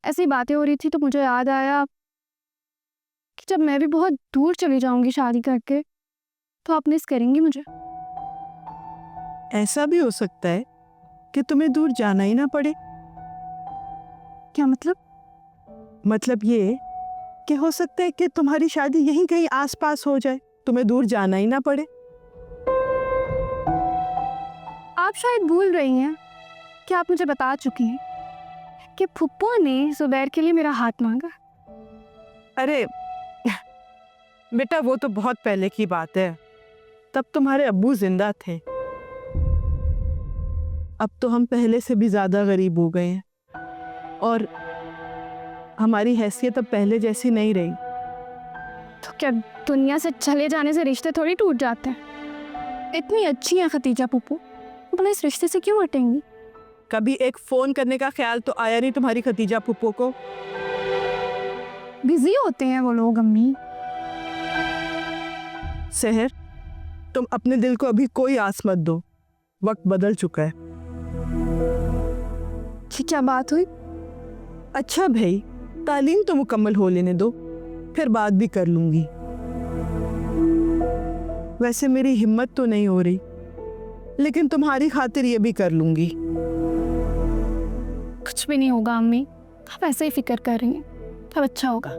ऐसी बातें हो रही थी तो मुझे याद आया कि जब मैं भी बहुत दूर चली जाऊंगी शादी करके तो आप मिस करेंगी मुझे। ऐसा भी हो सकता है कि तुम्हें दूर जाना ही ना पड़े। क्या मतलब? मतलब ये कि हो सकता है कि तुम्हारी शादी यहीं कहीं आसपास हो जाए, तुम्हें दूर जाना ही ना पड़े। आप शायद भूल रही हैं कि आप मुझे बता चुकी हैं कि फुप्पो ने जुबैर के लिए मेरा हाथ मांगा। अरे बेटा, वो तो बहुत पहले की बात है, तब तुम्हारे अब्बू जिंदा थे। अब तो हम पहले से भी ज्यादा गरीब हो गए हैं और हमारी हैसियत अब पहले जैसी नहीं रही। तो क्या दुनिया से चले जाने से रिश्ते थोड़ी टूट जाते हैं? इतनी अच्छी है खतीजा फुप्पो, भला इस रिश्ते से क्यों हटेंगी? कभी एक फोन करने का ख्याल तो आया नहीं तुम्हारी खतीजा फुप्पो को? बिजी होते हैं वो लोग अम्मी। सहर, तुम अपने दिल को अभी कोई आस मत दो, वक्त बदल चुका है। क्या बात हुई? अच्छा भाई, तालीम तो मुकम्मल हो लेने दो, फिर बात भी कर लूंगी। वैसे मेरी हिम्मत तो नहीं हो रही, लेकिन तुम्हारी खातिर ये भी कर लूंगी। कुछ भी नहीं होगा अम्मी, आप ऐसे ही फिक्र कर रही हैं, अब अच्छा होगा।